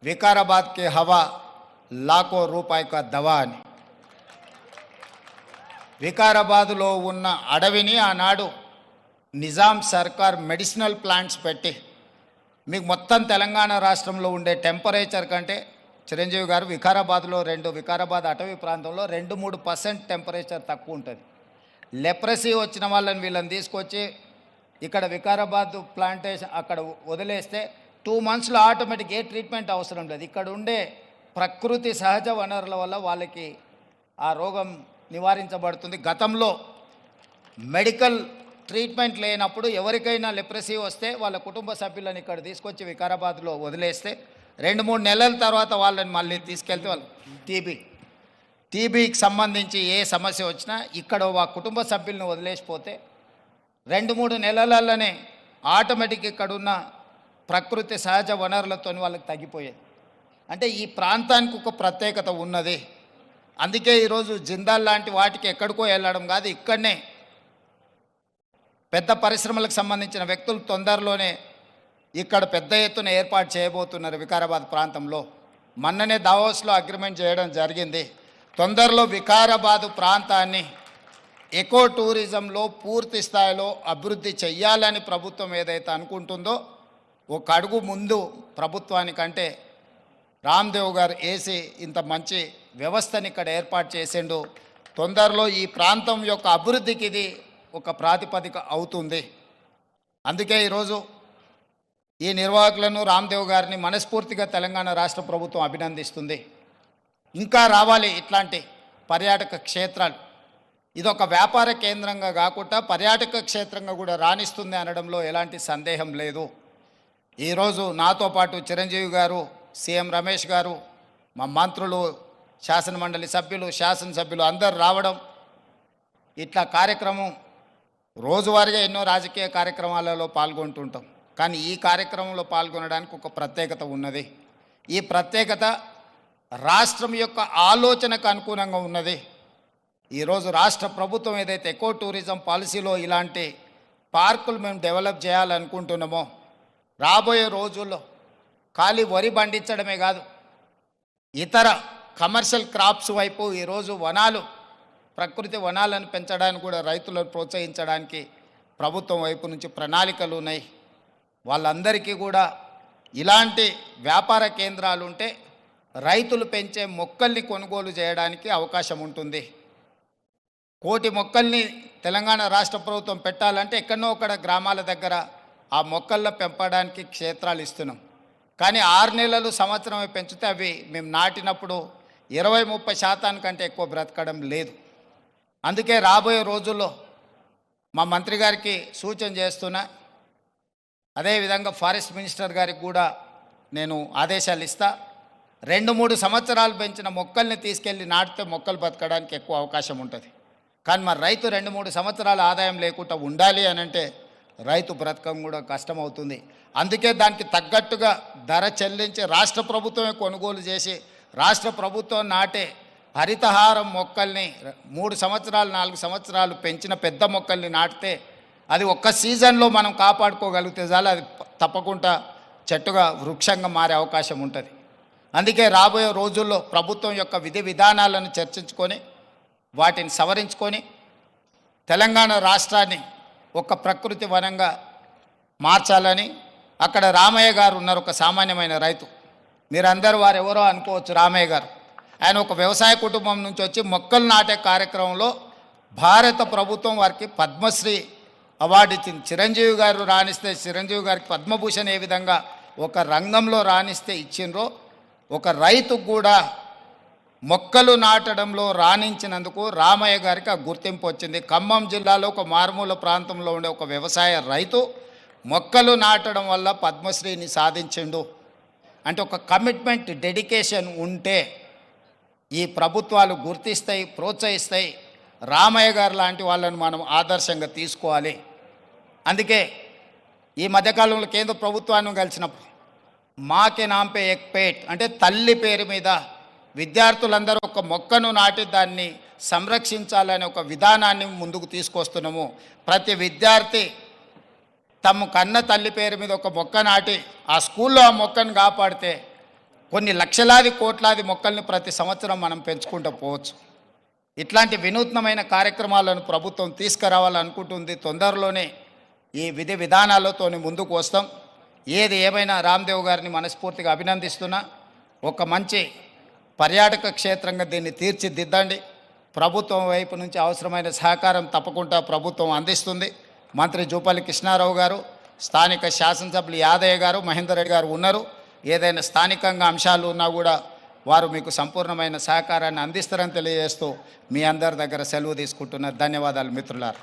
వికారాబాద్ కే హవా లాఖో రూపాయి కా దవా అని. వికారాబాదులో ఉన్న అడవిని ఆనాడు నిజాం సర్కార్ మెడిసినల్ ప్లాంట్స్ పెట్టి మీకు మొత్తం తెలంగాణ రాష్ట్రంలో ఉండే టెంపరేచర్ కంటే చిరంజీవి గారు వికారాబాద్లో వికారాబాద్ అటవీ ప్రాంతంలో 2-3% టెంపరేచర్ తక్కువ ఉంటుంది. లెప్రసీ వచ్చిన వాళ్ళని వీళ్ళని తీసుకొచ్చి ఇక్కడ వికారాబాద్ ప్లాంటేషన్ అక్కడ వదిలేస్తే 2 monthsలో ఆటోమేటిక్ ఏ ట్రీట్మెంట్ అవసరం లేదు. ఇక్కడ ఉండే ప్రకృతి సహజ వనరుల వల్ల వాళ్ళకి ఆ రోగం నివారించబడుతుంది. గతంలో మెడికల్ ట్రీట్మెంట్ లేనప్పుడు ఎవరికైనా లెప్రసీ వస్తే వాళ్ళ కుటుంబ సభ్యులను ఇక్కడ తీసుకొచ్చి వికారాబాద్లో వదిలేస్తే 2-3 నెలల తర్వాత వాళ్ళని మళ్ళీ తీసుకెళ్తే వాళ్ళు టీబీకి సంబంధించి ఏ సమస్య వచ్చినా ఇక్కడ ఆ కుటుంబ సభ్యులను వదిలేసిపోతే 2-3 నెలలలోనే ఆటోమేటిక్ ఇక్కడున్న ప్రకృతి సహజ వనరులతో వాళ్ళకి తగ్గిపోయేది. అంటే ఈ ప్రాంతానికి ఒక ప్రత్యేకత ఉన్నది. అందుకే ఈరోజు జిందాల్ లాంటి వాటికి ఎక్కడికో వెళ్ళడం కాదు, ఇక్కడనే పెద్ద పరిశ్రమలకు సంబంధించిన వ్యక్తులు తొందరలోనే ఇక్కడ పెద్ద ఎత్తున ఏర్పాటు చేయబోతున్నారు వికారాబాద్ ప్రాంతంలో. మొన్ననే దావోస్లో అగ్రిమెంట్ చేయడం జరిగింది. తొందరలో వికారాబాద్ ప్రాంతాన్ని ఎకో టూరిజంలో పూర్తి స్థాయిలో అభివృద్ధి చెయ్యాలని ప్రభుత్వం ఏదైతే అనుకుంటుందో ఒక అడుగు ముందు ప్రభుత్వానికంటే రామ్దేవ్ గారు వేసి ఇంత మంచి వ్యవస్థని ఇక్కడ ఏర్పాటు చేసిండు. తొందరలో ఈ ప్రాంతం యొక్క అభివృద్ధికి ఇది ఒక ప్రాతిపదిక అవుతుంది. అందుకే ఈరోజు ఈ నిర్వాహకులను రామ్దేవ్ గారిని మనస్ఫూర్తిగా తెలంగాణ రాష్ట్ర ప్రభుత్వం అభినందిస్తుంది. ఇంకా రావాలి ఇట్లాంటి పర్యాటక క్షేత్రాలు. ఇదొక వ్యాపార కేంద్రంగా కాకుండా పర్యాటక క్షేత్రంగా కూడా రాణిస్తుంది అనడంలో ఎలాంటి సందేహం లేదు. ఈరోజు నాతో పాటు చిరంజీవి గారు, సీఎం రమేష్ గారు, మా మంత్రులు, శాసనమండలి సభ్యులు, శాసనసభ్యులు అందరూ రావడం, ఇట్లా కార్యక్రమం రోజువారీగా ఎన్నో రాజకీయ కార్యక్రమాలలో పాల్గొంటుంటాం. కానీ ఈ కార్యక్రమంలో పాల్గొనడానికి ఒక ప్రత్యేకత ఉన్నది. ఈ ప్రత్యేకత రాష్ట్రం యొక్క ఆలోచనకు అనుగుణంగా ఉన్నది. ఈరోజు రాష్ట్ర ప్రభుత్వం ఏదైతే ఎకో టూరిజం పాలసీలో ఇలాంటి పార్కులు మేము డెవలప్ చేయాలనుకుంటున్నామో రాబోయే రోజుల్లో ఖాళీ వరి పండించడమే కాదు, ఇతర కమర్షియల్ క్రాప్స్ వైపు ఈరోజు ప్రకృతి వనాలను పెంచడానికి కూడా రైతులను ప్రోత్సహించడానికి ప్రభుత్వం వైపు నుంచి ప్రణాళికలు ఉన్నాయి. వాళ్ళందరికీ కూడా ఇలాంటి వ్యాపార కేంద్రాలు ఉంటే రైతులు పెంచే మొక్కల్ని కొనుగోలు చేయడానికి అవకాశం ఉంటుంది. 1,000,000 మొక్కల్ని తెలంగాణ రాష్ట్ర ప్రభుత్వం పెట్టాలంటే ఎక్కడో ఒకడ గ్రామాల దగ్గర ఆ మొక్కలను పెంపడానికి క్షేత్రాలు ఇస్తున్నాం. కానీ 6 నెలలు సంవత్సరమే పెంచితే అవి మేము నాటినప్పుడు 20-30% కంటే ఎక్కువ బ్రతకడం లేదు. అందుకే రాబోయే రోజుల్లో మా మంత్రి గారికి సూచన చేస్తున్నా, అదేవిధంగా ఫారెస్ట్ మినిస్టర్ గారికి కూడా నేను ఆదేశాలు ఇస్తా. 2-3 సంవత్సరాలు పెంచిన మొక్కల్ని తీసుకెళ్ళి నాటితే మొక్కలు బతకడానికి ఎక్కువ అవకాశం ఉంటుంది. కానీ మరి రైతు 2-3 సంవత్సరాల ఆదాయం లేకుండా ఉండాలి అని అంటే రైతు బ్రతకం కూడా కష్టమవుతుంది. అందుకే దానికి తగ్గట్టుగా ధర చెల్లించి రాష్ట్ర ప్రభుత్వమే కొనుగోలు చేసి రాష్ట్ర ప్రభుత్వం నాటే హరితహారం మొక్కల్ని 3 సంవత్సరాలు 4 సంవత్సరాలు పెంచిన పెద్ద మొక్కల్ని నాటితే అది ఒక్క సీజన్లో మనం కాపాడుకోగలిగితే చాలు, అది తప్పకుండా చెట్టుగా వృక్షంగా మారే అవకాశం ఉంటుంది. అందుకే రాబోయే రోజుల్లో ప్రభుత్వం యొక్క విధి విధానాలను చర్చించుకొని వాటిని సవరించుకొని తెలంగాణ రాష్ట్రాన్ని ఒక ప్రకృతి వనంగా మార్చాలని. అక్కడ రామయ్య గారు ఉన్నారు, ఒక సామాన్యమైన రైతు. మీరందరూ వారెవరో అనుకోవచ్చు. రామయ్య గారు ఆయన ఒక వ్యవసాయ కుటుంబం నుంచి వచ్చి మొక్కలు నాటే కార్యక్రమంలో భారత ప్రభుత్వం వారికి పద్మశ్రీ అవార్డు ఇచ్చింది. చిరంజీవి గారు రాణిస్తే చిరంజీవి గారికి పద్మభూషణ్ ఏ విధంగా ఒక రంగంలో రాణిస్తే ఇచ్చిండ్రో ఒక రైతుకు కూడా మొక్కలు నాటడంలో రాణించినందుకు రామయ్య గారికి ఆ గుర్తింపు వచ్చింది. ఖమ్మం జిల్లాలో ఒక మారుమూల ప్రాంతంలో ఉండే ఒక వ్యవసాయ రైతు మొక్కలు నాటడం వల్ల పద్మశ్రీని సాధించిండు. అంటే ఒక కమిట్మెంట్, డెడికేషన్ ఉంటే ఈ ప్రభుత్వాలు గుర్తిస్తాయి, ప్రోత్సహిస్తాయి. రామయ్య గారు లాంటి వాళ్ళని మనం ఆదర్శంగా తీసుకోవాలి. అందుకే ఈ మధ్యకాలంలో కేంద్ర ప్రభుత్వాన్ని కలిసినప్పుడు మాకే నాంపే ఎక్ పేట్ అంటే తల్లి పేరు మీద విద్యార్థులందరూ ఒక మొక్కను నాటి దాన్ని సంరక్షించాలనే ఒక విధానాన్ని ముందుకు తీసుకొస్తున్నాము. ప్రతి విద్యార్థి తమ కన్న తల్లి పేరు మీద ఒక మొక్క నాటి ఆ స్కూల్లో ఆ మొక్కను కాపాడితే కొన్ని లక్షలాది కోట్లాది మొక్కల్ని ప్రతి సంవత్సరం మనం పెంచుకుంటూ పోవచ్చు. ఇట్లాంటి వినూత్నమైన కార్యక్రమాలను ప్రభుత్వం తీసుకురావాలనుకుంటుంది. తొందరలోనే ఈ విధి విధానాలతోని ముందుకు వస్తాం. ఏది ఏమైనా రామ్దేవ్ గారిని మనస్ఫూర్తిగా అభినందిస్తున్నా. ఒక మంచి పర్యాటక క్షేత్రంగా దీన్ని తీర్చిదిద్దండి. ప్రభుత్వం వైపు నుంచి అవసరమైన సహకారం తప్పకుండా ప్రభుత్వం అందిస్తుంది. మంత్రి జూపల్లి కృష్ణారావు గారు, స్థానిక శాసనసభ్యులు యాదయ్య గారు, మహేందర్ రెడ్డి గారు ఉన్నారు. ఏదైనా స్థానికంగా అంశాలు ఉన్నా కూడా వారు మీకు సంపూర్ణమైన సహకారాన్ని అందిస్తారని తెలియజేస్తూ మీ అందరి దగ్గర సెలవు తీసుకుంటున్నారు. ధన్యవాదాలు మిత్రులారా.